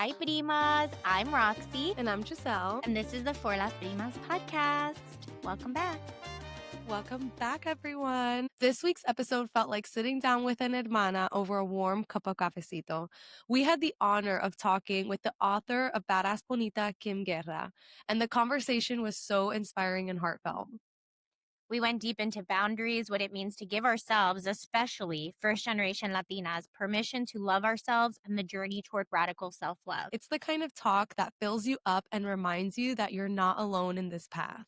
Hi, Primas. I'm Roxy. And I'm Giselle. And this is the For Las Primas podcast. Welcome back. Welcome back, everyone. This week's episode felt like sitting down with an hermana over a warm cup of cafecito. We had the honor of talking with the author of Badass Bonita, Kim Guerra, and the conversation was so inspiring and heartfelt. We went deep into boundaries, what it means to give ourselves, especially first-generation Latinas, permission to love ourselves and the journey toward radical self-love. It's the kind of talk that fills you up and reminds you that you're not alone in this path.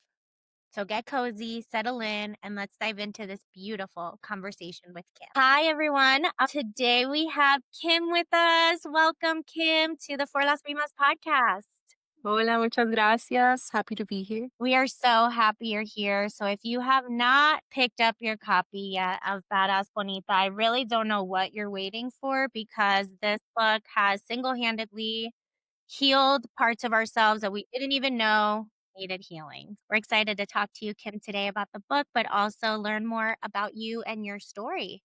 So get cozy, settle in, and let's dive into this beautiful conversation with Kim. Hi, everyone. Today we have Kim with us. Welcome, Kim, to the For Las Primas podcast. Hola, muchas gracias. Happy to be here. We are so happy you're here. So if you have not picked up your copy yet of Badass Bonita, I really don't know what you're waiting for, because this book has single-handedly healed parts of ourselves that we didn't even know needed healing. We're excited to talk to you, Kim, today about the book, but also learn more about you and your story.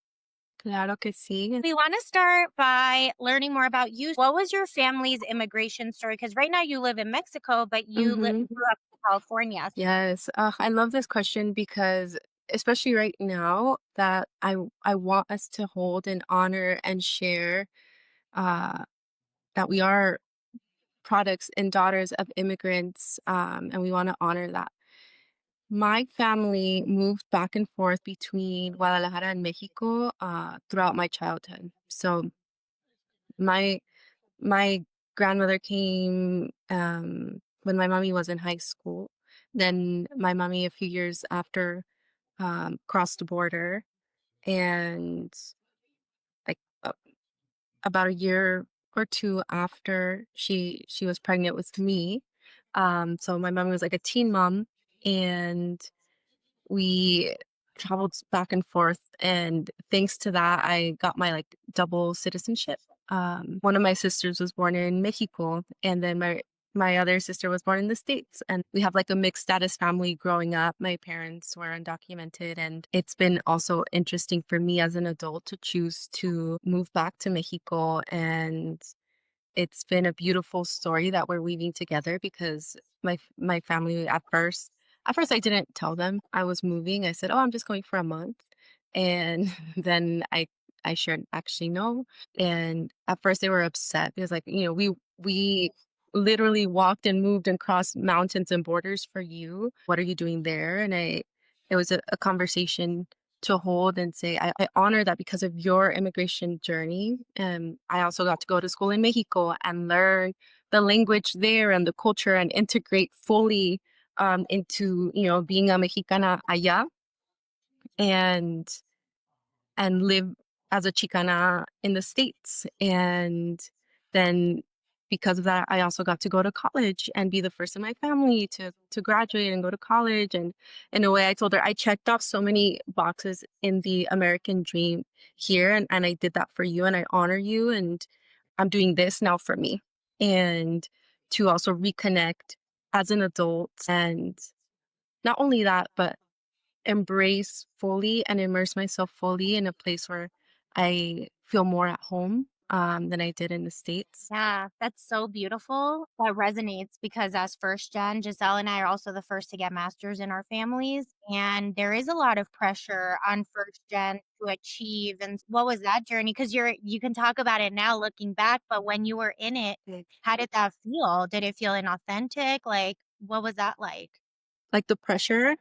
Claro que sí. We want to start by learning more about you. What was your family's immigration story? Because right now you live in Mexico, but you grew up in California. Yes. I love this question because especially right now that I want us to hold and honor and share that we are products and daughters of immigrants, and we want to honor that. My family moved back and forth between Guadalajara and Mexico throughout my childhood. So my my grandmother came when my mommy was in high school. Then my mommy, a few years after, crossed the border, and like about a year or two after, she was pregnant with me. So my mom was like a teen mom, and we traveled back and forth. And thanks to that, I got my like double citizenship. One of my sisters was born in Mexico, and then my other sister was born in the States. And we have like a mixed status family growing up. My parents were undocumented, and it's been also interesting for me as an adult to choose to move back to Mexico. And it's been a beautiful story that we're weaving together, because my family at first I didn't tell them I was moving. I said, "Oh, I'm just going for a month." And then I shared, "Actually, no." And at first they were upset because, like, we literally walked and moved and crossed mountains and borders for you. What are you doing there? And it was a conversation to hold and say, I honor that because of your immigration journey. I also got to go to school in Mexico and learn the language there and the culture and integrate fully into, being a Mexicana allá, and live as a Chicana in the States. And then because of that, I also got to go to college and be the first in my family to graduate and go to college. And in a way, I told her I checked off so many boxes in the American dream here, and I did that for you, and I honor you, and I'm doing this now for me. And to also reconnect as an adult, and not only that, but embrace fully and immerse myself fully in a place where I feel more at home than I did in the States. Yeah, that's so beautiful. That resonates because as first gen, Giselle and I are also the first to get masters in our families. And there is a lot of pressure on first gen to achieve. And what was that journey? Because you can talk about it now looking back, but when you were in it, how did that feel? Did it feel inauthentic? Like, what was that like? Like the pressure.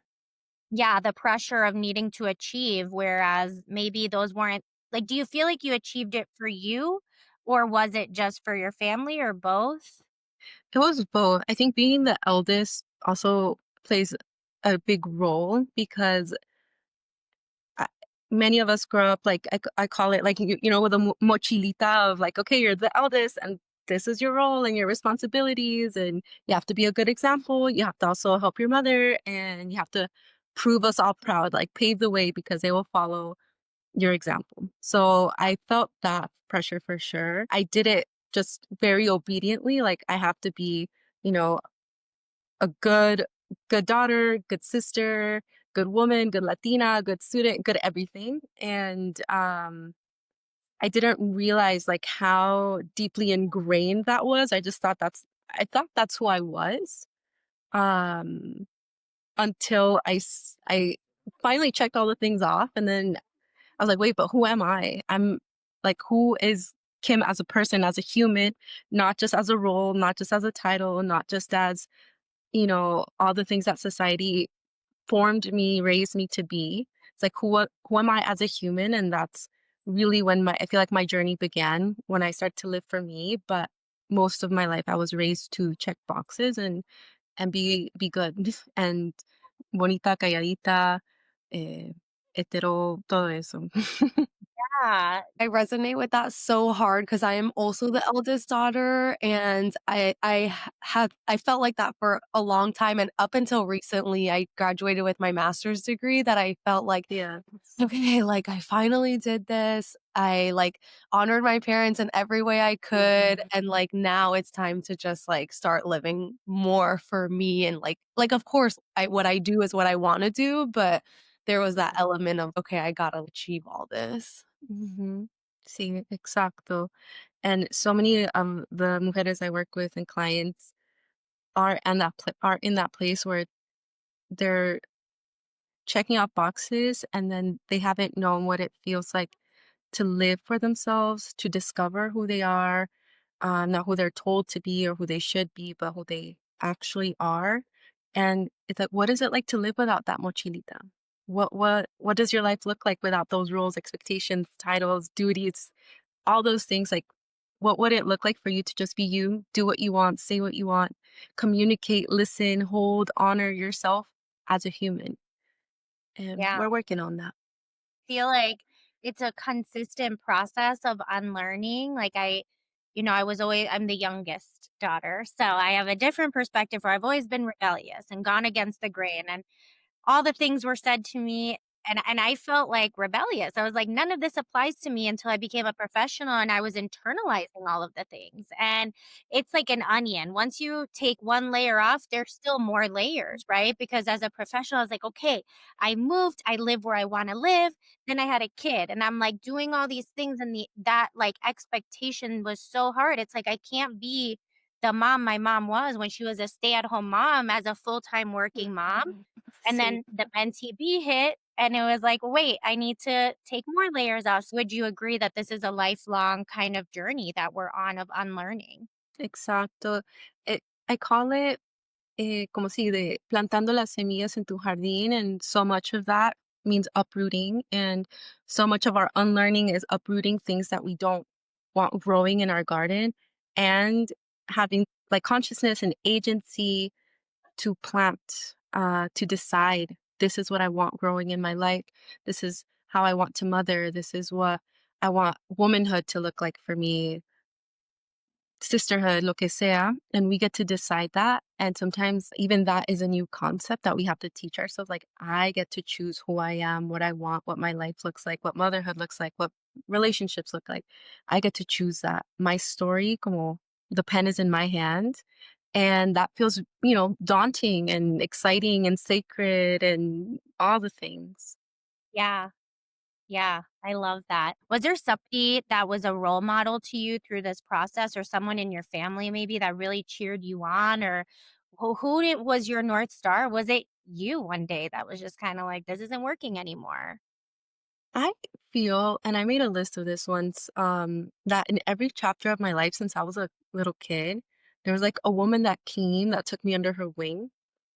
Yeah, the pressure of needing to achieve, whereas maybe those weren't like, do you feel like you achieved it for you, or was it just for your family, or both? It was both. I think being the eldest also plays a big role, because I, many of us grow up, like I call it, like, with a mochilita of like, okay, you're the eldest and this is your role and your responsibilities, and you have to be a good example. You have to also help your mother, and you have to prove us all proud, like pave the way, because they will follow your example. So I felt that pressure for sure. I did it just very obediently. Like, I have to be, you know, a good daughter, good sister, good woman, good Latina, good student, good everything. And I didn't realize, like, how deeply ingrained that was. I thought that's who I was, um, until I finally checked all the things off, and then I was like, "Wait, but who am I?" Who is Kim as a person, as a human, not just as a role, not just as a title, not just as, all the things that society formed me, raised me to be. It's like, who am I as a human? And that's really when I feel like my journey began, when I started to live for me. But most of my life, I was raised to check boxes and be good and bonita, calladita, eh, hetero, todo eso. Yeah. I resonate with that so hard because I am also the eldest daughter, and I felt like that for a long time, and up until recently, I graduated with my master's degree that I felt like, Yeah. "Okay, like, I finally did this. I, like, honored my parents in every way I could, and, like, now it's time to just, like, start living more for me," and, of course, what I do is what I wanna do, but there was that element of, "Okay, I gotta achieve all this." Mhm. Sí, exacto. And so many of the mujeres I work with and clients are in that place where they're checking off boxes and then they haven't known what it feels like to live for themselves, to discover who they are, not who they're told to be or who they should be, but who they actually are. And it's like, what is it like to live without that mochilita? What does your life look like without those rules, expectations, titles, duties, all those things? Like, what would it look like for you to just be you, do what you want, say what you want, communicate, listen, hold, honor yourself as a human? And Yeah. we're working on that. Feel like it's a consistent process of unlearning. I'm the youngest daughter, so I have a different perspective where I've always been rebellious and gone against the grain, and all the things were said to me, and I felt like rebellious. I was like, none of this applies to me until I became a professional and I was internalizing all of the things. And it's like an onion. Once you take one layer off, there's still more layers, right? Because as a professional, I was like, okay, I moved, I live where I want to live. Then I had a kid and I'm like doing all these things and that like expectation was so hard. It's like I can't be the mom my mom was when she was a stay-at-home mom as a full-time working mom, Mhm. and Sí. then the NTB hit, and it was like, "Wait, I need to take more layers off." So would you agree that this is a lifelong kind of journey that we're on of unlearning? Exacto. I call it, como si de plantando las semillas en tu jardín, and so much of that means uprooting, and so much of our unlearning is uprooting things that we don't want growing in our garden, and having like consciousness and agency to plant, to decide this is what I want growing in my life. This is how I want to mother. This is what I want womanhood to look like for me, sisterhood, lo que sea, and we get to decide that. And sometimes even that is a new concept that we have to teach ourselves. Like, I get to choose who I am, what I want, what my life looks like, what motherhood looks like, what relationships look like. I get to choose that. My story, como the pen is in my hand. And that feels, daunting and exciting and sacred and all the things. Yeah, yeah, I love that. Was there somebody that was a role model to you through this process or someone in your family maybe that really cheered you on, or was your North Star? Was it you one day that was just kinda like, "This isn't working anymore?" I feel, and I made a list of this once, that in every chapter of my life since I was a little kid, there was like a woman that came that took me under her wing,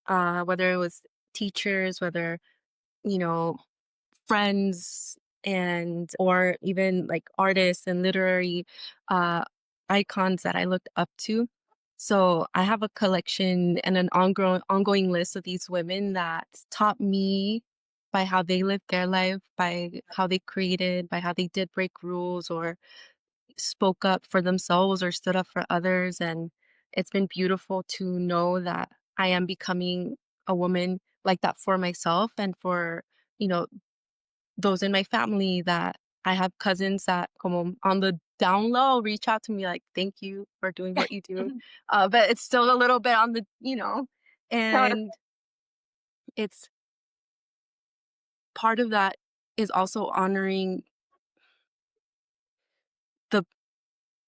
whether it was teachers, whether, you know, friends, and or even like artists and literary uh icons that I looked up to. So I have a collection and an ongoing list of these women that taught me by how they lived their life, by how they created, by how they did break rules or spoke up for themselves or stood up for others. And it's been beautiful to know that I am becoming a woman like that for myself and for, you know, those in my family. That I have cousins that como on the down low reach out to me like, "Thank you for doing what you do." But it's still a little bit on the, and it's part of that is also honoring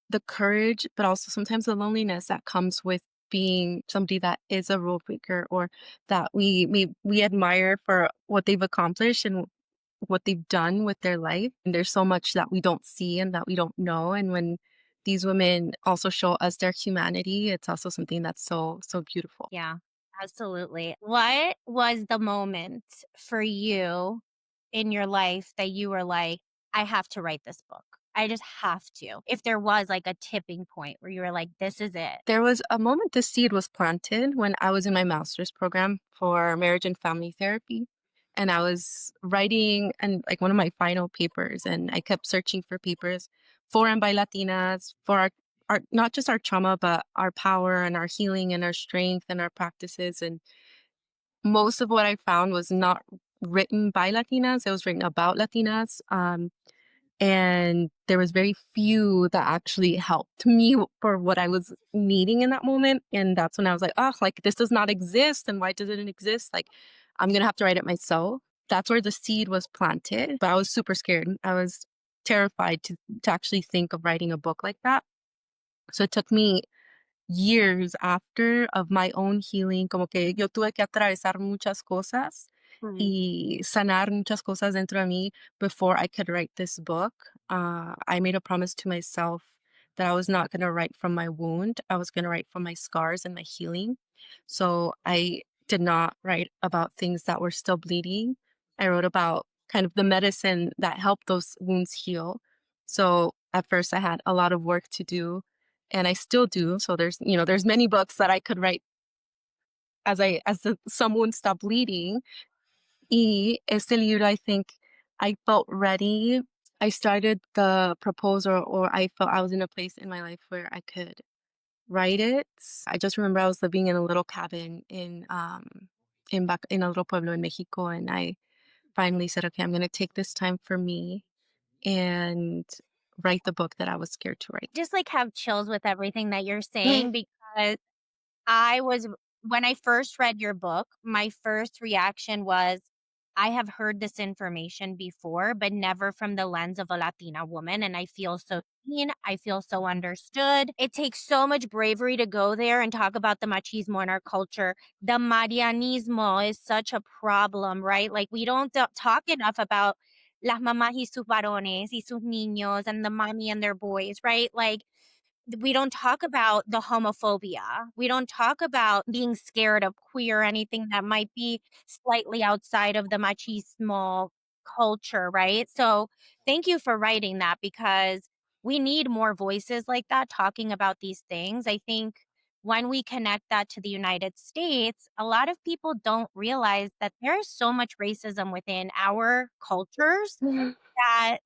the courage, but also sometimes the loneliness that comes with being somebody that is a rule breaker or that we admire for what they've accomplished and what they've done with their life. And there's so much that we don't see and that we don't know. And when these women also show us their humanity, it's also something that's so beautiful. Yeah, absolutely. What was the moment for you in your life that you were like, "I have to write this book. I just have to." If there was, like, a tipping point where you were like, "This is it." There was a moment the seed was planted when I was in my master's program for marriage and family therapy. And I was writing and like one of my final papers, and I kept searching for papers for and by Latinas for our not just our trauma, but our power and our healing and our strength and our practices. And most of what I found was not written by Latinas; it was written about Latinas. And there was very few that actually helped me for what I was needing in that moment, and that's when I was like, "Oh, like, this does not exist, and why does it exist? Like, I'm gonna have to write it myself." That's where the seed was planted, but I was super scared. I was terrified to actually think of writing a book like that. So it took me years after of my own healing, como que yo tuve que atravesar muchas cosas Mm. y sanar muchas cosas dentro de mí before I could write this book. I made a promise to myself that I was not going to write from my wound. I was going to write from my scars and my healing. So I did not write about things that were still bleeding. I wrote about kind of the medicine that helped those wounds heal. So at first I had a lot of work to do and I still do. So there's many books that I could write as the someone stopped bleeding. Y este libro, I think I felt ready. I started the proposal, or I felt I was in a place in my life where I could write it. I just remember I was living in a little cabin in a little pueblo in Mexico, and I finally said, okay, I'm going to take this time for me and write the book that I was scared to write. Just, like, have chills with everything that you're saying because I was when I first read your book, my first reaction was, I have heard this information before, but never from the lens of a Latina woman, and I feel so seen, I feel so understood. It takes so much bravery to go there and talk about the machismo in our culture. The Marianismo is such a problem, right? Like, we don't talk enough about las mamás y sus varones y sus niños and the mommy and their boys, right? Like, we don't talk about the homophobia. We don't talk about being scared of queer, anything that might be slightly outside of the machismo culture, right? So, thank you for writing that because we need more voices like that talking about these things. I think when we connect that to the United States, a lot of people don't realize that there is so much racism within our cultures that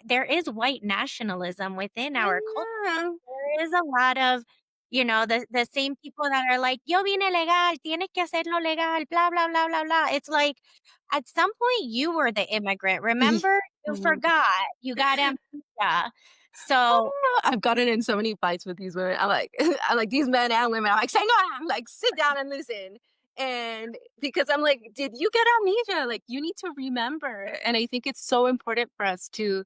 there is white nationalism within our culture. Yeah. There is a lot of, the same people that are like, "Yo vine legal, tienes que hacerlo legal, blah, blah, blah, blah, blah." It's like, at some point, you were the immigrant, remember? You Mhm. forgot. You got amnesia. So I've gotten in so many fights with these women. I'm like, I'm like these men and women. I'm like, say no. I'm like, sit down and listen. And because I'm like, did you get amnesia? Like, you need to remember. And I think it's so important for us to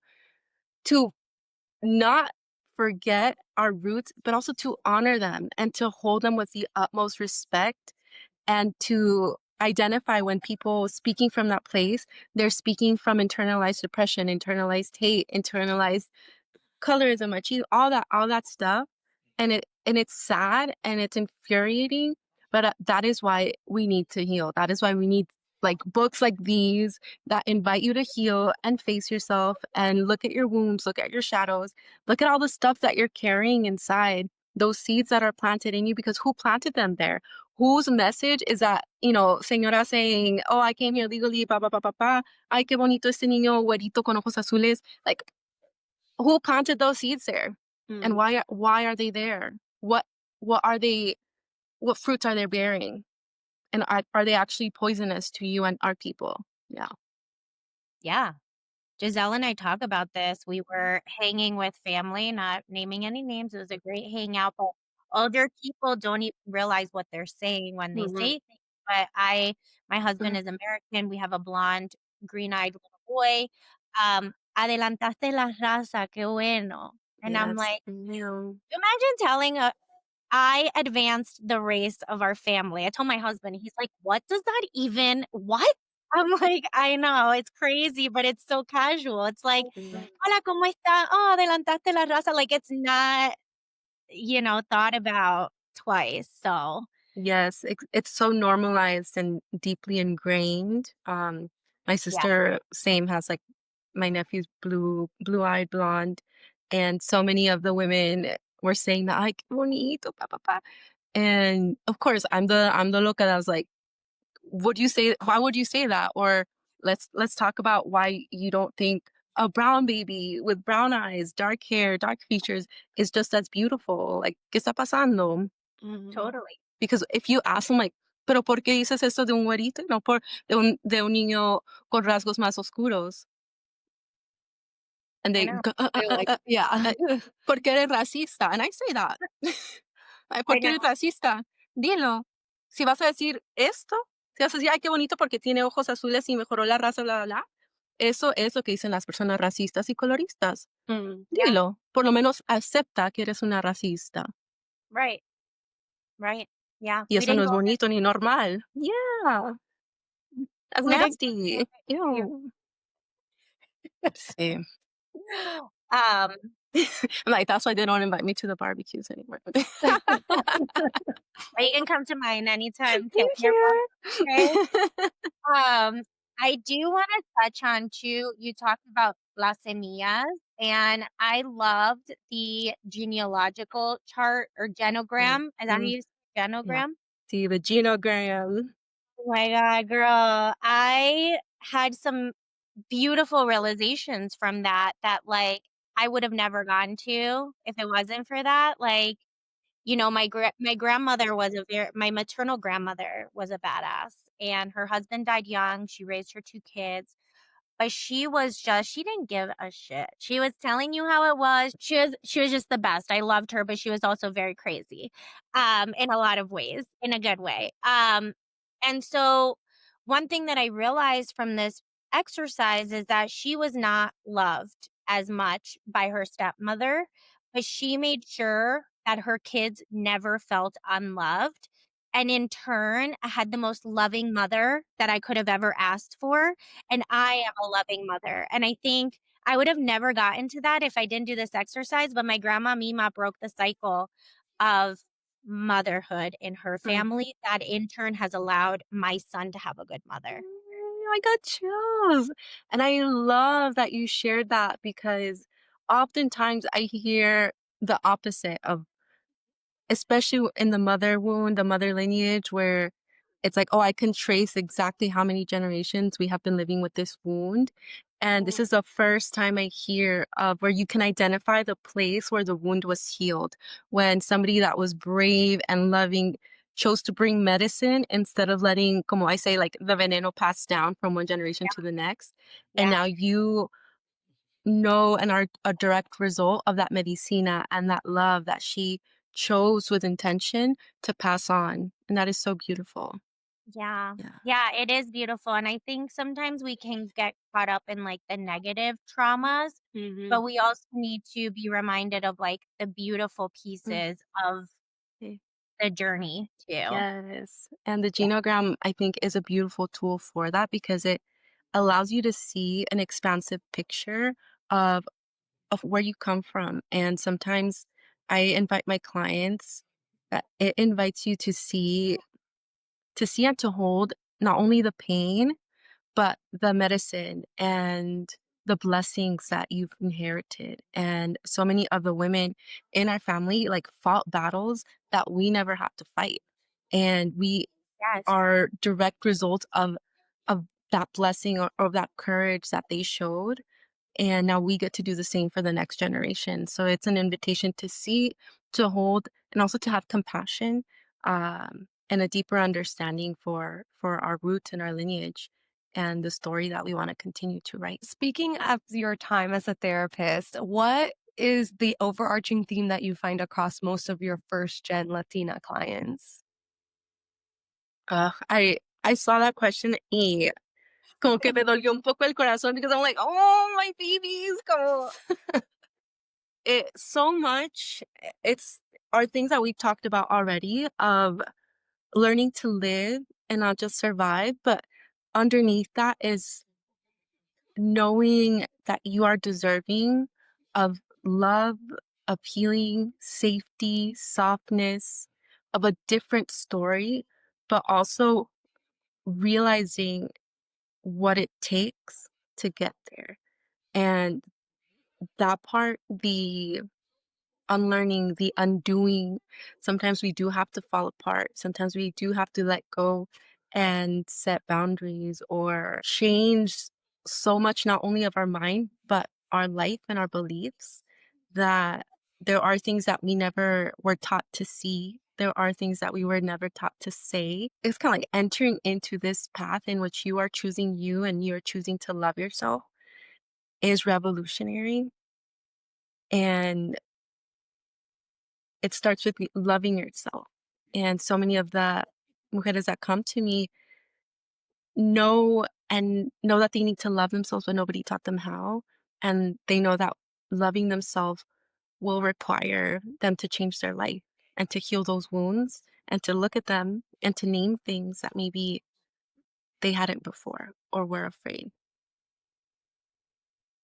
not forget our roots, but also to honor them and to hold them with the utmost respect and to identify when people speaking from that place, they're speaking from internalized depression, internalized hate, internalized colorism, machismo, all that stuff, and it's sad and it's infuriating, but, that is why we need to heal. That is why we need, like, books like these that invite you to heal and face yourself and look at your wounds, look at your shadows, look at all the stuff that you're carrying inside, those seeds that are planted in you because who planted them there? Whose message is that, señora saying, "Oh, I came here legally, ba, ba, ba, ba, ba. Ay, qué bonito este niño güerito con ojos azules." Like, who planted those seeds there? And Mm. why are they there? What are they what fruits are they bearing? And are they actually poisonous to you and our people? Yeah. yeah. Giselle and I talk about this. We were hanging with family, not naming any names. It was a great hangout, but older people don't even realize what they're saying when they Mhm. say things. But my husband is American. We have a blonde, green-eyed little boy. Adelantaste la raza, qué bueno. And I'm Yes. like, Yeah. imagine telling a I advanced the race of our family. I told my husband, he's like, "What does that even what?" I'm like, "I know, it's crazy, but it's so casual." It's like, Mhm. "Hola, ¿cómo está? Oh, adelantaste la raza." Like, it's not, thought about twice, so Yes, it's so normalized and deeply ingrained. My yeah, sister, same, has like my nephew's blue-eyed blonde, and so many of the women were saying that, like, bonito, pa pa pa. And of course, I'm the loca that was like, would you say why would you say that? Or let's talk about why you don't think a brown baby with brown eyes, dark hair, dark features is just as beautiful. Like, ¿qué está pasando? Mhm. totally. Because if you ask them, like, pero ¿por qué dices esto de un güerito y no de un niño con rasgos más oscuros? And I they know, go, They're like, yeah. uh, ¿por qué eres racista? And I say that. Ay, ¿por I qué know, eres racista? Dilo. Si vas a decir esto, si vas a decir, ay, qué bonito porque tiene ojos azules y mejoró la raza, bla, bla, bla. Eso es lo que dicen las personas racistas y coloristas. Mm. yeah, Dilo. Por lo menos acepta que eres una racista. right, right. Yeah, Y eso no es bonito ni normal. Yeah, that's we didn't nasty. go Ew. Sí. Um, I'm like, that's why they don't invite me to the barbecues anymore. well, you can come to mine anytime, Kim. Thank You're welcome, okay? you. Um, I do wanna touch on too, you talked about las semillas, and I loved the genealogical chart or Mm, genogram. Is that how mm, you say yeah. genogram? See the genogram. Oh my god, girl. I had some beautiful realizations from that, like, I would have never gotten to if it wasn't for that. Like, my grandmother was my maternal grandmother was a badass, and her husband died young. She raised her 2 kids. But she didn't give a shit. She was telling you how it was. She was just the best. I loved her, but she was also very crazy, in a lot of ways, in a good way. And so one thing that I realized from this exercise is that she was not loved as much by her stepmother, but she made sure that her kids never felt unloved. And in turn, I had the most loving mother that I could have ever asked for, and I am a loving mother, and I think I would have never gotten to that if I didn't do this exercise, but my grandma Mima broke the cycle of motherhood in her Mm. family that in turn has allowed my son to have a good mother. I got chills. And I love that you shared that because oftentimes I hear the opposite of, especially in the mother wound, the mother lineage, where it's like, oh, I can trace exactly how many generations we have been living with this wound. And this Mm, is the first time I hear of where you can identify the place where the wound was healed. When somebody that was brave and loving chose to bring medicine instead of letting, como I say, like the veneno pass down from one generation yeah, to the next. And yeah, now you know and are a direct result of that medicina and that love that she chose with intention to pass on. And that is so beautiful. yeah. Yeah. Yeah, it is beautiful, and I think sometimes we can get caught up in, like, the negative traumas, Mhm. but we also need to be reminded of, like, the beautiful Mm, pieces of okay. the journey too. Yes. And the Yeah, genogram, I think, is a beautiful tool for that because it allows you to see an expansive picture of of where you come from. And sometimes I invite my clients that it invites you to see and to hold not only the pain but the medicine and the blessings that you've inherited. And so many of the women in our family like fought battles that we never have to fight. And we yes. are direct results of that blessing or that courage that they showed. And now we get to do the same for the next generation. So it's an invitation to see, to hold, and also to have compassion, and a deeper understanding for our roots and our lineage and the story that we want to continue to write. Speaking of your time as a therapist, what is the overarching theme that you find across most of your first gen Latina clients? I saw that question y como que me dolió un poco el corazón because I'm like, oh, my babies, como It so much it's are things that we've talked about already of learning to live and not just survive, but underneath that is knowing that you are deserving of love, of healing, safety, softness, of a different story, but also realizing what it takes to get there. And that part, the unlearning, the undoing, sometimes we do have to fall apart. Sometimes we do have to let go and set boundaries or change so much, not only of our mind, but our life and our beliefs, that there are things that we never were taught to see. There are things that we were never taught to say. It's kind of like entering into this path in which you are choosing you and you're choosing to love yourself is revolutionary. And it starts with loving yourself. And so many of the mujeres that come to me know that they need to love themselves, but nobody taught them how. And they know that loving themselves will require them to change their life and to heal those wounds and to look at them and to name things that maybe they hadn't before or were afraid.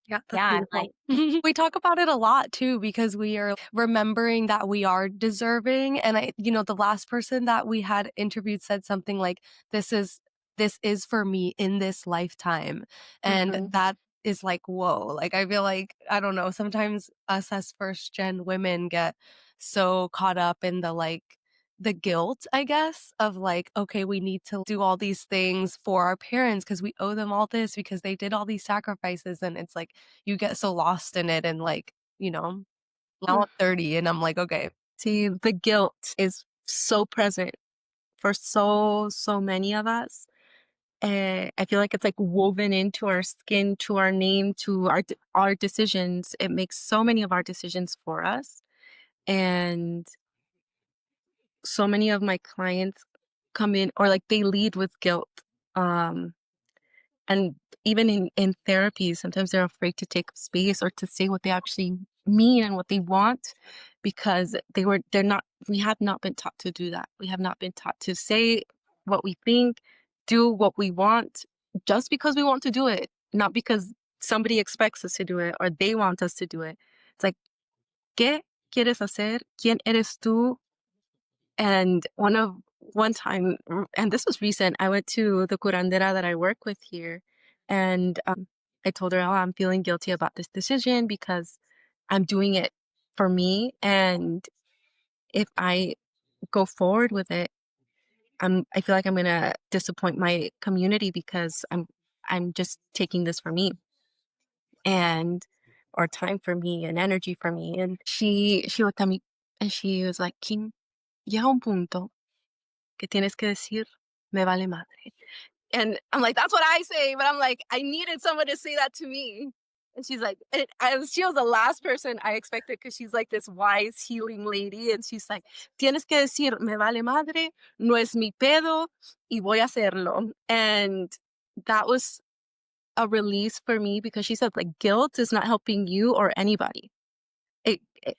Yeah, that's Yeah, and, like beautiful. We talk about it a lot too because we are remembering that we are deserving. And the last person that we had interviewed said something like, "This is this is for me in this lifetime." And Mhm. that is like, whoa. Like I feel like, I don't know, sometimes us as first gen women get so caught up in the guilt, I guess, of like, okay, we need to do all these things for our parents because we owe them all this because they did all these sacrifices. And it's like you get so lost in it. And now I'm 30 and I'm like, okay, See, the guilt is so present for so many of us. I feel like it's like woven into our skin, to our name, to our decisions. It makes so many of our decisions for us, and so many of my clients come in or like they lead with guilt. Um, and even in therapy, sometimes they're afraid to take up space or to say what they actually mean and what they want because they're not we have not been taught to do that. We have not been taught to say what we think, do what we want just because we want to do it, not because somebody expects us to do it or they want us to do it. It's like, ¿qué quieres hacer? ¿Quién eres tú? And one time, and this was recent, I went to the curandera that I work with here, and I told her, "Oh, I'm feeling guilty about this decision because I'm doing it for me, and if I go forward with it, I feel like I'm gonna disappoint my community because I'm just taking this for me and or time for me and energy for me." And she looked at me and she was like, "Kim, llega un punto que tienes que decir, me vale madre." And I'm like, that's what I say, but I'm like, I needed someone to say that to me. And she's like, she was the last person I expected because she's like this wise, healing lady. And she's like, tienes que decir, me vale madre, no es mi pedo, y voy a hacerlo. And that was a release for me because she said, like, guilt is not helping you or anybody.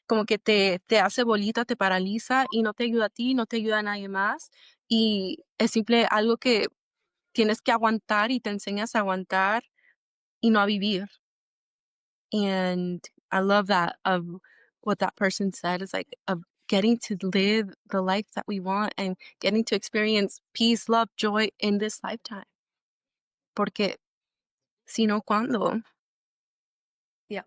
Como que te hace bolita, te paraliza y no te ayuda a ti, no te ayuda a nadie más. Y es simple algo que tienes que aguantar y te enseñas a aguantar y no a vivir. And I love that of what that person said is like of getting to live the life that we want and getting to experience peace, love, joy in this lifetime. Porque si no, ¿cuándo? yeah.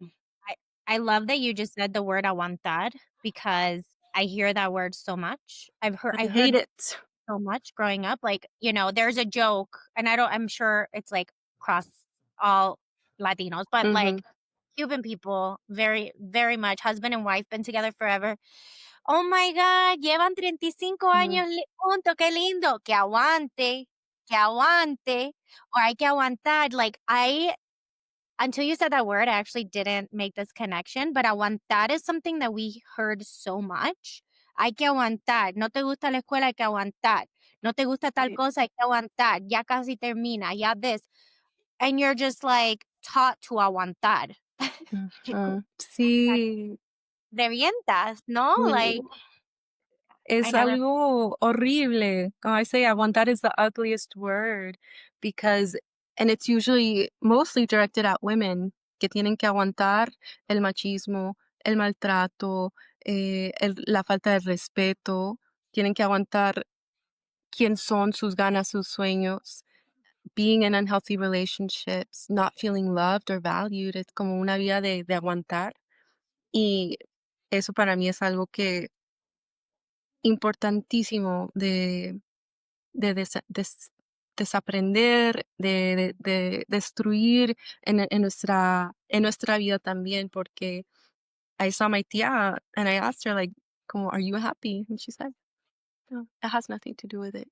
I I love that you just said the word aguantar because I hear that word so much. I I hate heard it. so much growing up. Like, there's a joke, and I'm sure it's like across all Latinos, but Mhm. like Cuban people, very, very much husband and wife, been together forever. Oh my God, llevan 35 Mhm. años juntos, qué lindo, que aguante, or hay que aguantar. Like, until you said that word, I actually didn't make this connection, but aguantar is something that we heard so much. Hay que aguantar. No te gusta la escuela, hay que aguantar. No te gusta tal Right. cosa, hay que aguantar. Ya casi termina, ya this. And you're just like taught to aguantar. Mhm. Sí. revientas, ¿no? Like, I Es never algo horrible. I say aguantar is the ugliest word because, and it's usually mostly directed at women que tienen que aguantar el machismo, el maltrato, la falta de respeto, tienen que aguantar quién son, sus ganas, sus sueños, being in unhealthy relationships, not feeling loved or valued. Es como una vida de aguantar. Y eso para mí es algo que importantísimo de desaprender, de destruir en nuestra vida también, porque I saw my tía and I asked her like, como, "Are you happy?" And she said, "No, that has nothing to do with it.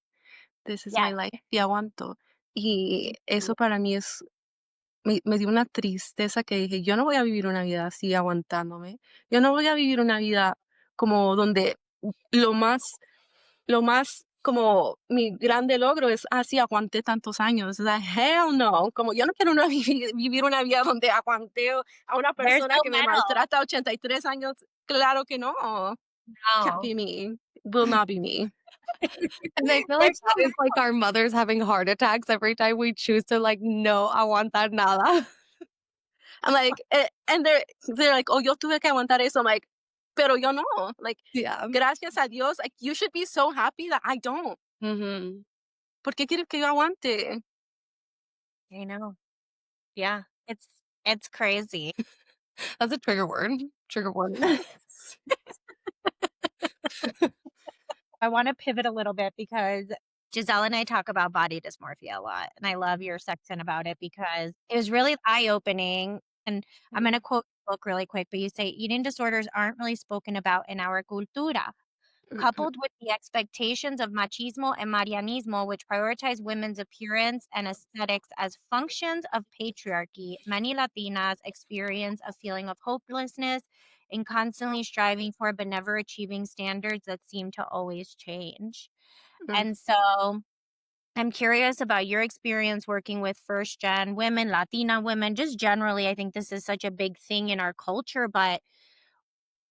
This is my yes. life y aguanto." Y eso para mí me dio una tristeza que dije, yo no voy a vivir una vida así aguantándome. Yo no voy a vivir una vida como donde lo más lo más como mi grande logro es, sí, aguanté tantos años. O sea, hell no. Como yo no quiero una vivir una vida donde aguanté a una There's persona no que me medal. maltrata a 83 años. Claro que no. Can't No. be me. Will not be me. And I feel like There's no that is like our mothers having heart attacks every time we choose to like, no aguantar nada. I'm like, and they're like, oh, yo tuve que aguantar eso. I'm like, pero yo no. Like, Yeah. gracias a Dios, like, you should be so happy that I don't. Mhm. ¿Por qué quieres que yo aguante? I know. Yeah. It's crazy. That's a trigger word. Trigger warning. I wanna pivot a little bit because Giselle and I talk about body dysmorphia a lot, and I love your section about it because it was really eye-opening, and I'm Mm, gonna quote the book really quick, but you say, "Eating disorders aren't really spoken about in our cultura." mm, Coupled with the expectations of machismo and marianismo, which prioritize women's appearance and aesthetics as functions of patriarchy, many Latinas experience a feeling of hopelessness and constantly striving for but never achieving standards that seem to always change. mm. And so I'm curious about your experience working with first gen women, Latina women, just generally. I think this is such a big thing in our culture, but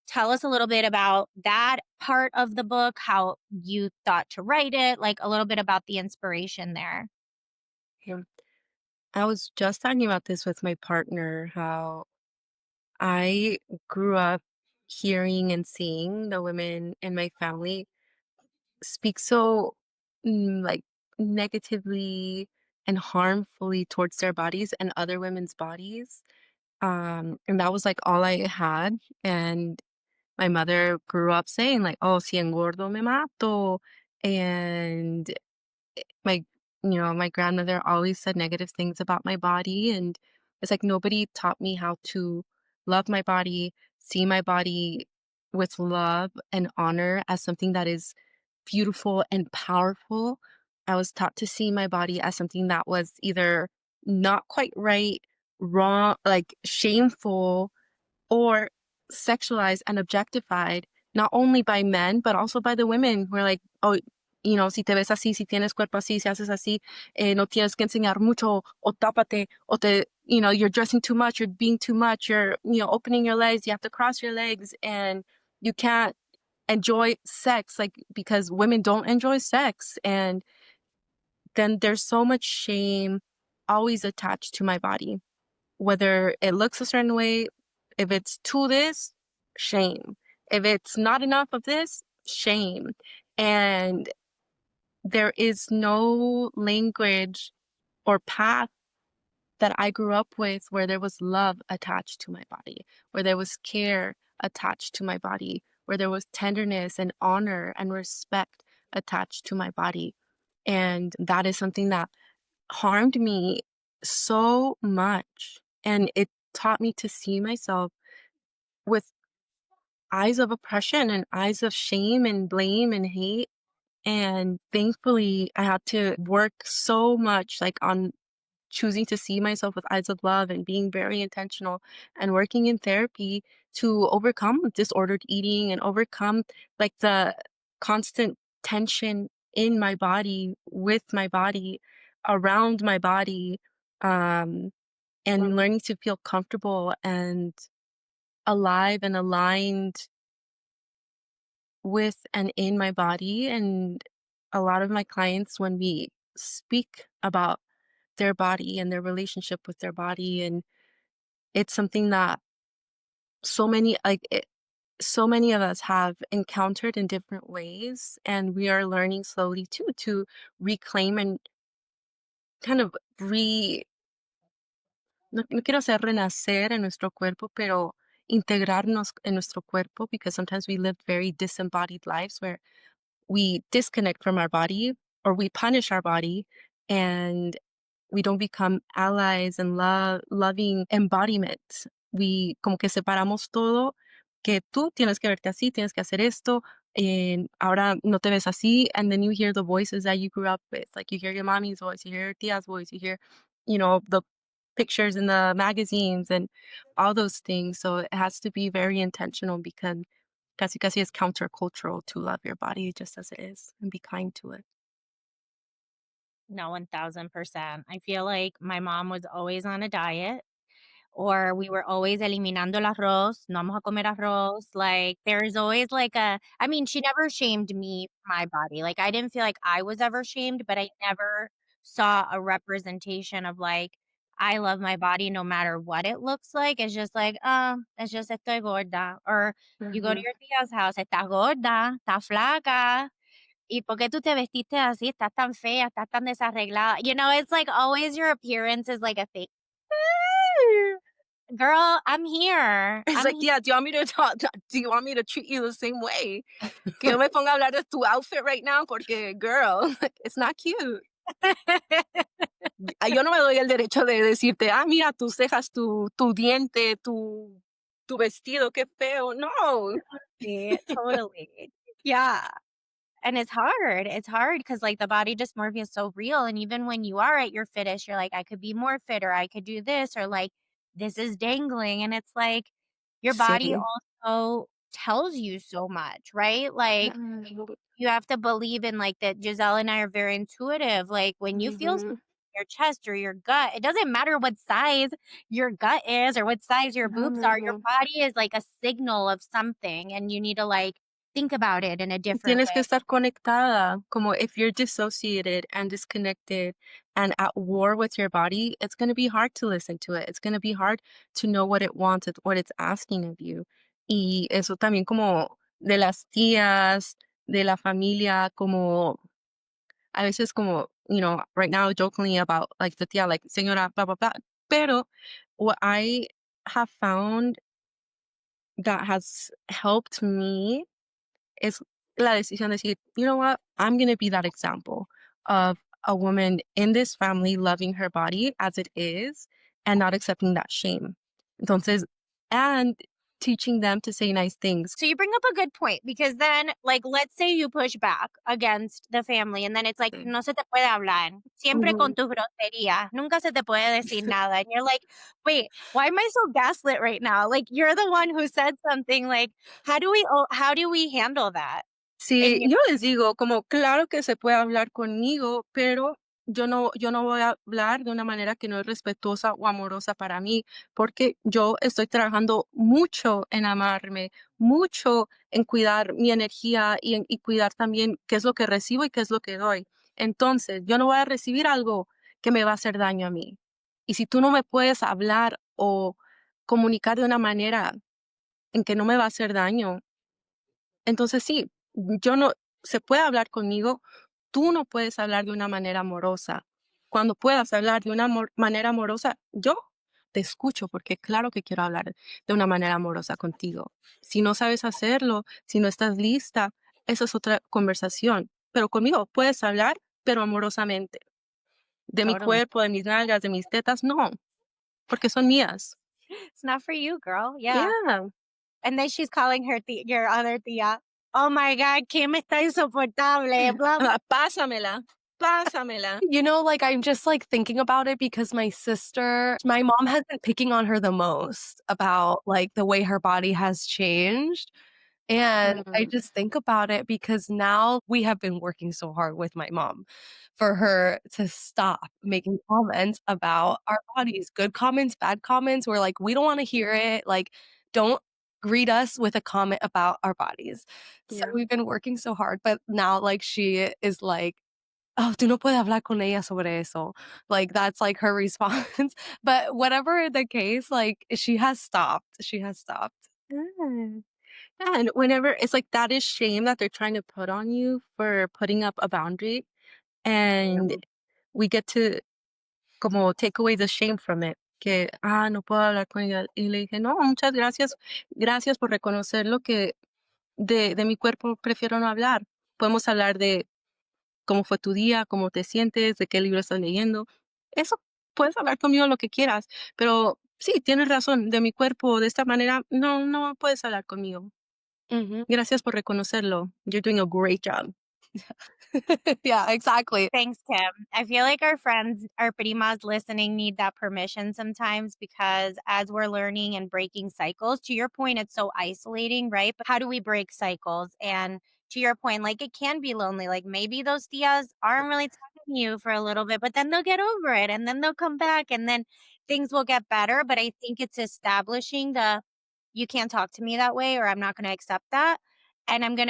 tell us a little bit about that part of the book, how you thought to write it, like a little bit about the inspiration there. Yeah. I was just talking about this with my partner, how I grew up hearing and seeing the women in my family speak so like negatively and harmfully towards their bodies and other women's bodies. And that was like all I had. And my mother grew up saying like, "Oh, si engordo me mato," and my my grandmother always said negative things about my body, and it's like nobody taught me how to love my body, see my body with love and honor as something that is beautiful and powerful. I was taught to see my body as something that was either not quite right, wrong, like shameful, or sexualized and objectified, not only by men, but also by the women who are like, oh, si te ves así, si tienes cuerpo así, si haces así, no tienes que enseñar mucho, o tápate, o you're dressing too much, you're being too much, you're, opening your legs, you have to cross your legs, and you can't enjoy sex, like, because women don't enjoy sex. And then there's so much shame always attached to my body, whether it looks a certain way, if it's to this, shame. If it's not enough of this, shame. And there is no language or path that I grew up with where there was love attached to my body, where there was care attached to my body, where there was tenderness and honor and respect attached to my body. And that is something that harmed me so much. And it taught me to see myself with eyes of oppression and eyes of shame and blame and hate. And thankfully, I had to work so much like on choosing to see myself with eyes of love and being very intentional and working in therapy to overcome disordered eating and overcome like the constant tension in my body, with my body, around my body, um, and learning to feel comfortable and alive and aligned with and in my body. And a lot of my clients, when we speak about their body and their relationship with their body, and it's something that so many like it, so many of us have encountered in different ways, and we are learning slowly too to reclaim and kind of no quiero hacer renacer en nuestro cuerpo, pero integrarnos en nuestro cuerpo, because sometimes we live very disembodied lives where we disconnect from our body or we punish our body, and we don't become allies and loving embodiment. We como que separamos todo, que tú tienes que verte así, tienes que hacer esto, and ahora no te ves así, and then you hear the voices that you grew up with. Like you hear your mommy's voice, you hear your tia's voice, you hear, the pictures in the magazines and all those things. So it has to be very intentional, because casi casi is countercultural to love your body just as it is and be kind to it. No, 1000%. I feel like my mom was always on a diet, or we were always eliminando el arroz, no vamos a comer arroz. Like, there's always like I mean, she never shamed me for my body. Like, I didn't feel like I was ever shamed, but I never saw a representation of like, I love my body no matter what it looks like. It's just like, it's just estoy gorda. Or you go to Mhm. your tia's house, estás gorda, estás flaca. ¿Y por qué tú te vestiste así? Estás tan fea, estás tan desarreglada. It's like always your appearance is like a fake. Girl, I'm here. It's I'm like, here. yeah, do you want me to talk? Do you want me to treat you the same way? Que yo me ponga a hablar de tu outfit right now, porque girl, it's not cute. Yo no me doy el derecho de decirte, mira tus cejas, tu diente, tu vestido, qué feo. No. Totally, totally. Yeah. And it's hard. It's hard because like the body dysmorphia is so real. And even when you are at your fittest, you're like, I could be more fit, or I could do this, or like this is dangling. And it's like your body Sí. also tells you so much, right? Like you have to believe in like that. Giselle and I are very intuitive. Like when you feel something Mhm, in your chest or your gut, it doesn't matter what size your gut is or what size your boobs are. Your mhm. body is like a signal of something, and you need to like think about it in a different Tienes way. que estar conectada. Como if you're dissociated and disconnected and at war with your body, it's going to be hard to listen to it. It's going to be hard to know what it wants, what it's asking of you. Y eso también como de las tías, de la familia, como a veces como, right now jokingly about like the tía, like señora, blah, blah, blah. Pero what I have found that has helped me es la decisión de decir, you know what, I'm going to be that example of a woman in this family loving her body as it is and not accepting that shame. Entonces, and teaching them to say nice things. So you bring up a good point because then, like, let's say you push back against the family and then it's like, Sí. no se te puede hablar. Siempre con Ujú. tus groserías. Nunca se te puede decir nada. And you're like, wait, why am I so gaslit right now? Like, you're the one who said something. Like, how do we handle that? Sí, And you yo les digo, como claro que se puede hablar conmigo, pero yo no voy a hablar de una manera que no es respetuosa o amorosa para mí, porque yo estoy trabajando mucho en amarme, mucho en cuidar mi energía y cuidar también qué es lo que recibo y qué es lo que doy. Entonces, yo no voy a recibir algo que me va a hacer daño a mí. Y si tú no me puedes hablar o comunicar de una manera en que no me va a hacer daño, entonces sí, yo no se puede hablar conmigo, tú no puedes hablar de una manera amorosa. Cuando puedas hablar de una manera amorosa, yo te escucho porque claro que quiero hablar de una manera amorosa contigo. Si no sabes hacerlo, si no estás lista, esa es otra conversación. Pero conmigo puedes hablar, pero amorosamente. De mi totally. cuerpo, de mis nalgas, de mis tetas, no, porque son mías. It's not for you, girl. Yeah. Yeah. And then she's calling your other tía. Oh my God, Kim está insoportable. Blah, blah. Pásamela, pásamela. Like, I'm just, like, thinking about it because my mom has been picking on her the most about, like, the way her body has changed, and I Mm. just think about it because now we have been working so hard with my mom for her to stop making comments about our bodies, good comments, bad comments, we're like, "We don't wanna hear it," like, "Don't greet us with a comment about our bodies. So Yeah. we've been working so hard, but now, like, she is like, "Oh, tú no puedes hablar con ella sobre eso." Like, that's, like, her response. But whatever the case, like, she has stopped. She has stopped. Good. Yeah, and whenever it's like that is shame that they're trying to put on you for putting up a boundary, and we get to como take away the shame from it. Que, no puedo hablar con ella. Y le dije, no, muchas gracias. Gracias por reconocer lo que de mi cuerpo prefiero no hablar. Podemos hablar de cómo fue tu día, cómo te sientes, de qué libro estás leyendo. Eso puedes hablar conmigo lo que quieras, pero sí, tienes razón, de mi cuerpo, de esta manera, no, no puedes hablar conmigo. Mhm. Gracias por reconocerlo. You're doing a great job. Yeah, exactly. Thanks, Kim. I feel like our friends, our primas listening need that permission sometimes because as we're learning and breaking cycles, to your point, it's so isolating, right? But how do we break cycles? And to your point, like it can be lonely. Like maybe those tias aren't really talking to you for a little bit, but then they'll get over it and then they'll come back and then things will get better. But I think it's establishing the you can't talk to me that way or I'm not going to accept that. And I'm going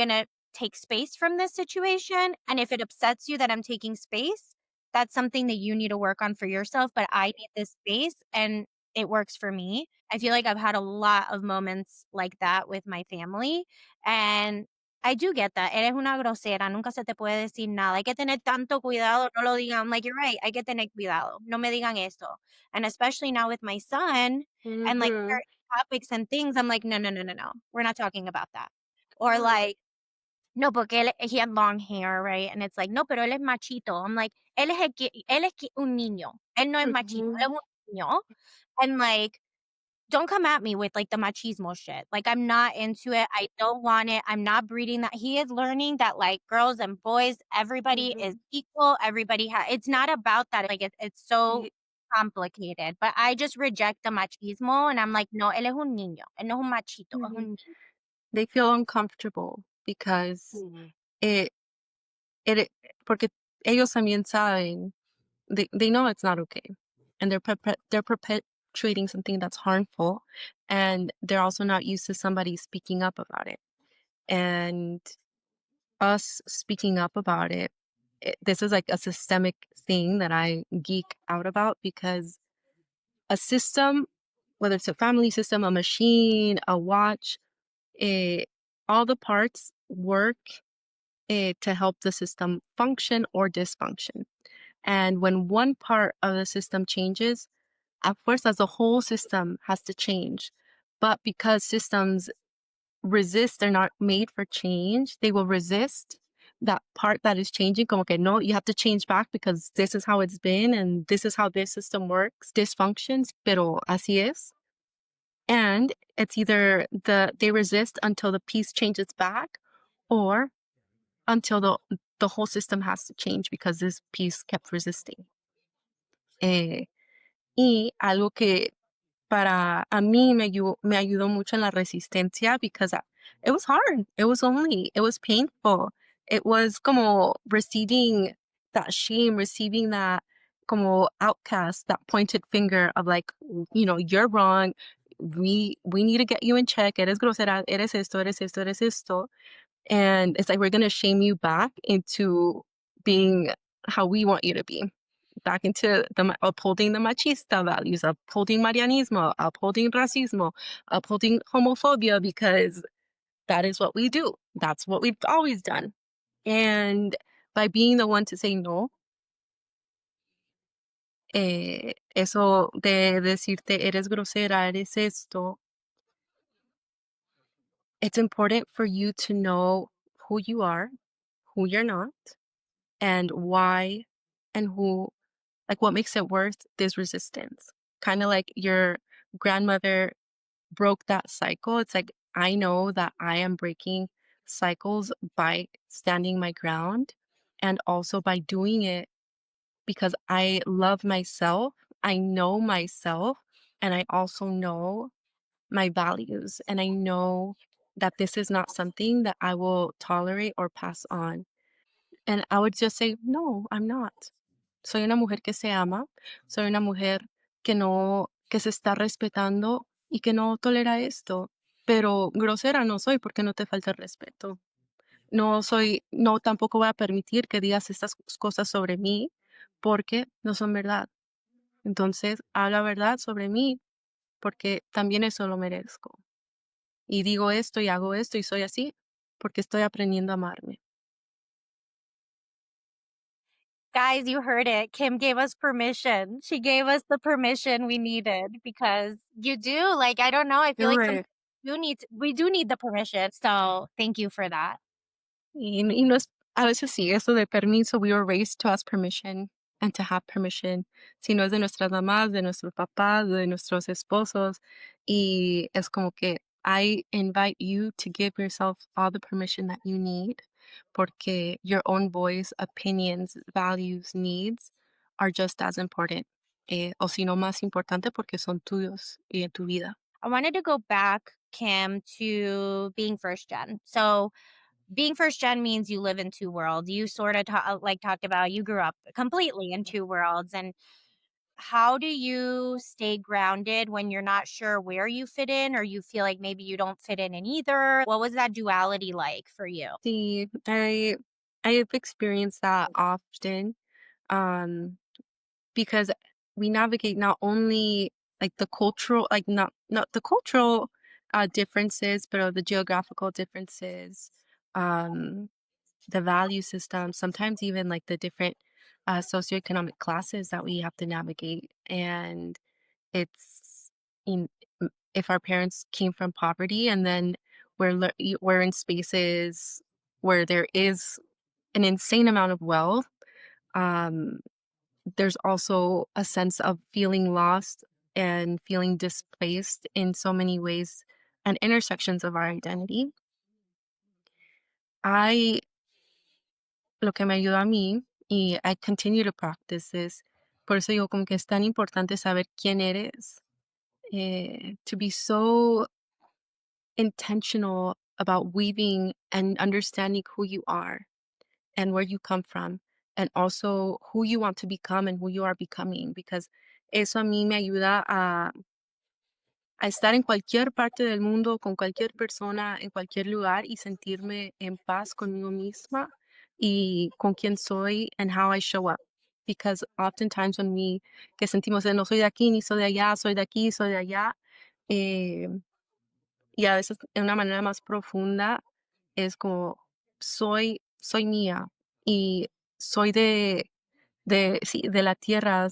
to take space from this situation. And if it upsets you that I'm taking space, that's something that you need to work on for yourself. But I need this space and it works for me. I feel like I've had a lot of moments like that with my family. And I do get that. Eres una grosera, nunca se te puede decir nada. Hay que tener tanto cuidado, no lo digan. I'm like, you're right. Hay que tener cuidado. No me digan esto. And especially now with my son and like Mhm. certain topics and things, I'm like, no, no, no, no, no. We're not talking about that. Or like, no, porque he had long hair, right? And it's like, no, pero él es machito. I'm like, un niño. Él no es machito, él es Mhm. un niño. And like, don't come at me with like the machismo shit. Like, I'm not into it. I don't want it. I'm not breeding that. He is learning that like girls and boys, everybody is Mhm. equal. It's not about that. Like, it's so Y complicated. But I just reject the machismo. And I'm like, no, él es un niño. Él no es un machito. Es mhm. un niño. They feel uncomfortable because Mhm. it it porque ellos también saben, they know it's not okay, and they're perpetuating something that's harmful, and they're also not used to somebody speaking up about it. And us speaking up about it, this is like a systemic thing that I geek out about because a system, whether it's a family system, a machine, a watch, eh, all the parts work to help the system function or dysfunction. And when one part of the system changes, at first, as the whole system has to change. But because systems resist, they're not made for change, they will resist that part that is changing. Como que no, you have to change back because this is how it's been and this is how this system works. Dysfunctions, pero así es. And it's either they resist until the piece changes back or until the whole system has to change because this piece kept resisting. Eh, y algo que para a mí me ayudó mucho en la resistencia because it was hard. It was painful. It was como receiving that shame, receiving that como outcast, that pointed finger of like, you're wrong. We need to get you in check. Eres grosera, eres esto, eres esto, eres esto. And it's like we're gonna shame you back into being how we want you to be, back into upholding the machista values, upholding Marianismo, upholding racismo, upholding homophobia, because that is what we do. That's what we've always done. And by being the one to say no, eso de decirte eres grosera, eres esto, it's important for you to know who you are, who you're not, and why and who, like what makes it worth this resistance. Kind of like your grandmother broke that cycle. It's like I know that I am breaking cycles by standing my ground and also by doing it because I love myself. I know myself and I also know my values and I know that this is not something that I will tolerate or pass on. And I would just say, no, I'm not. Soy una mujer que se ama, soy una mujer que no, que se está respetando y que no tolera esto. pero grosera no soy porque no te falta el respeto. No, tampoco voy a permitir que digas estas cosas sobre mí porque no son verdad. Entonces, habla verdad sobre mí porque también eso lo merezco. Y digo esto y hago esto y soy así porque estoy aprendiendo a amarme. Guys, you heard it. Kim gave us permission. She gave us the permission we needed because you do. Like, I don't know. I feel You're like right. we do need the permission. So thank you for that. Y no es a veces sí, eso de permiso, we were raised to ask permission and to have permission. Si no es de nuestras mamás, de nuestros papás, de nuestros esposos, y es como que I invite you to give yourself all the permission that you need, porque your own voice, opinions, values, needs are just as important, o si no más importante porque son tuyos y en tu vida. I wanted to go back, Kim, to being first gen. So being first gen means you live in two worlds. You sort of like talked about you grew up completely in two worlds. And how do you stay grounded when you're not sure where you fit in or you feel like maybe you don't fit in either? What was that duality like for you? See, I've experienced that often, um, because we navigate not only like the cultural, like not the cultural differences, but the geographical differences, um, the value system, sometimes even like the different socioeconomic classes that we have to navigate, and it's in if our parents came from poverty and then we're in spaces where there is an insane amount of wealth, um, there's also a sense of feeling lost and feeling displaced in so many ways and intersections of our identity. I Lo que me ayudó a mí, y I continue to practice this, por eso digo como que es tan importante saber quién eres, to be so intentional about weaving and understanding who you are and where you come from, and also who you want to become and who you are becoming, because eso a mí me ayuda a estar en cualquier parte del mundo, con cualquier persona, en cualquier lugar y sentirme en paz conmigo misma y con quién soy and how I show up. Because oftentimes when we que sentimos de no soy de aquí ni soy de allá, soy de aquí, soy de allá, eh, y a veces de una manera más profunda es como soy mía y soy sí, de la tierra,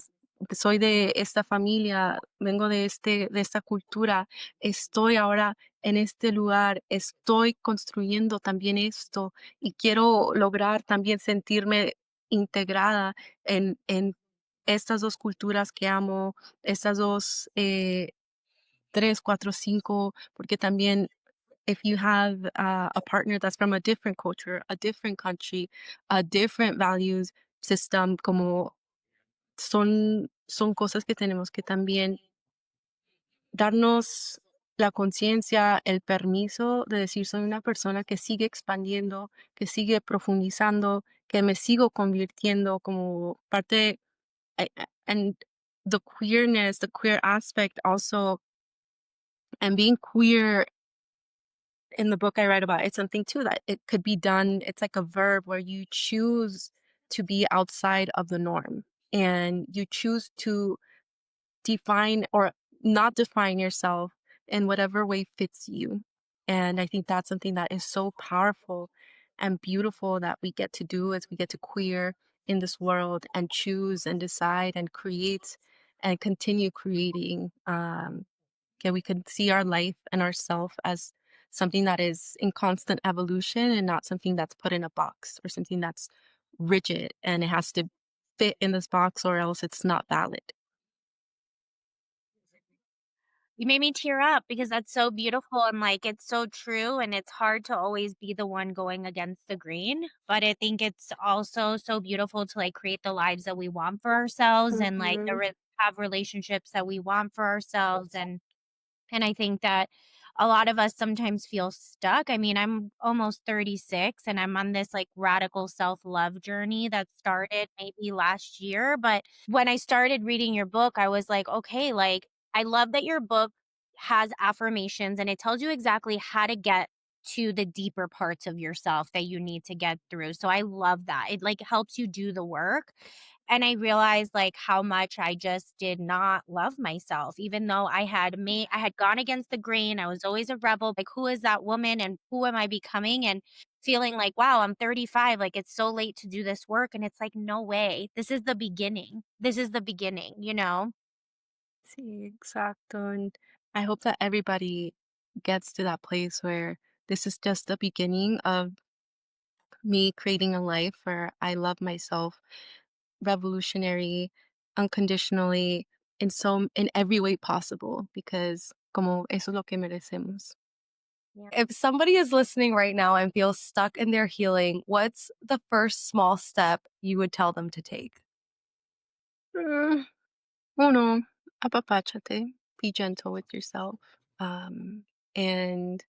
soy de esta familia, vengo de esta cultura, estoy ahora en este lugar, estoy construyendo también esto y quiero lograr también sentirme integrada en estas 2 culturas que amo, estas 2 3, 4, 5, porque también if you have a partner that's from a different culture, a different country, a different values system, como son cosas que tenemos que también darnos la conciencia, el permiso de decir: "Soy una persona que sigue expandiendo, que sigue profundizando, que me sigo convirtiendo como parte", and the queerness, the queer aspect also, and being queer in the book I write about, it's something too that it could be done. It's like a verb where you choose to be outside of the norm and you choose to define or not define yourself in whatever way fits you. And I think that's something that is so powerful and beautiful that we get to do as we get to queer in this world and choose and decide and create and continue creating. Okay, we can see our life and ourself as something that is in constant evolution and not something that's put in a box or something that's rigid and it has to fit in this box or else it's not valid. You made me tear up because that's so beautiful and like it's so true. And it's hard to always be the one going against the grain. But I think it's also so beautiful to like create the lives that we want for ourselves and like Mhm. have relationships that we want for ourselves. And I think that a lot of us sometimes feel stuck. I mean, I'm almost 36 and I'm on this like radical self-love journey that started maybe last year, but when I started reading your book, I was like, okay, like I love that your book has affirmations and it tells you exactly how to get to the deeper parts of yourself that you need to get through. So I love that. It like helps you do the work. And I realized like how much I just did not love myself, even though I had gone against the grain. I was always a rebel. Like, who is that woman and who am I becoming? And feeling like, wow, I'm 35. Like, it's so late to do this work. And it's like, no way. This is the beginning. This is the beginning, you know? Sí, exacto. And I hope that everybody gets to that place where this is just the beginning of me creating a life where I love myself revolutionary, unconditionally, in every way possible, because como eso es lo que merecemos. Yeah. If somebody is listening right now and feels stuck in their healing, what's the first small step you would tell them to take? Mm, Uno, apapáchate, be gentle with yourself, and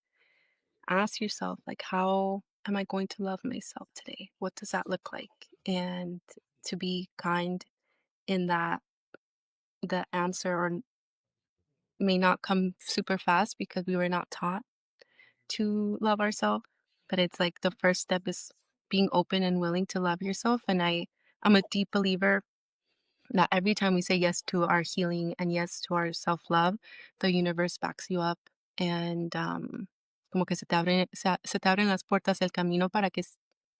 ask yourself, like, how am I going to love myself today? What does that look like? And to be kind in that the answer or may not come super fast because we were not taught to love ourselves, but it's like the first step is being open and willing to love yourself. And I'm a deep believer that every time we say yes to our healing and yes to our self-love, the universe backs you up and como que se te abren las puertas del camino para que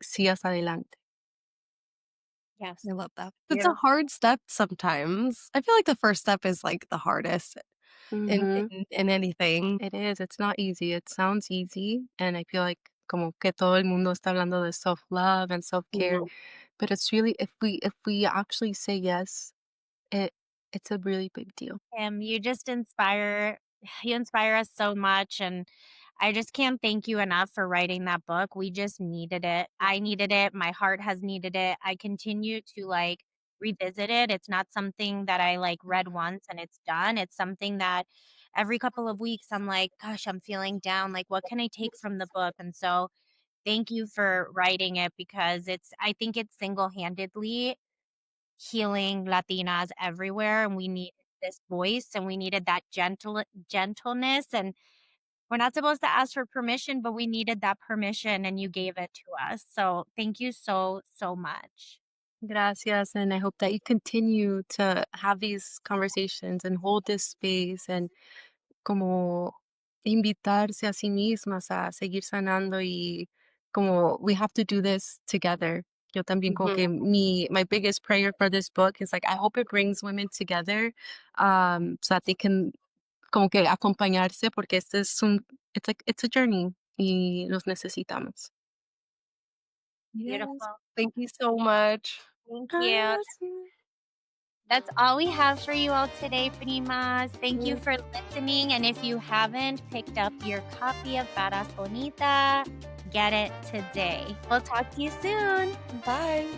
sigas adelante. Yes. I love that. It's a Beautiful. hard step sometimes. I feel like the first step is like the hardest in Mm-hmm. in anything. It is. It's not easy. It sounds easy, and I feel like como que todo el mundo está hablando de self-love and self-care, Mhm. but it's really if we actually say yes, it it's a really big deal. You just you inspire us so much, and I just can't thank you enough for writing that book. We just needed it. I needed it. My heart has needed it. I continue to like revisit it. It's not something that I like read once and it's done. It's something that every couple of weeks I'm like, gosh, I'm feeling down. Like, what can I take from the book? And so thank you for writing it because I think it's single-handedly healing Latinas everywhere, and we needed this voice, and we needed that gentleness, and we're not supposed to ask for permission, but we needed that permission, and you gave it to us. So thank you so, so much. Gracias, and I hope that you continue to have these conversations and hold this space and como invitarse a sí mismas a seguir sanando y como we have to do this together. Yo también como Mhm. que my biggest prayer for this book is like I hope it brings women together so that they can como que acompañarse porque it's a journey y los necesitamos. Yes. Beautiful. Thank you so much. Thank you. Gracias. That's all we have for you all today, Primas. Thank you Yeah. for listening. And if you haven't picked up your copy of Badass Bonita, get it today. We'll talk to you soon. Bye.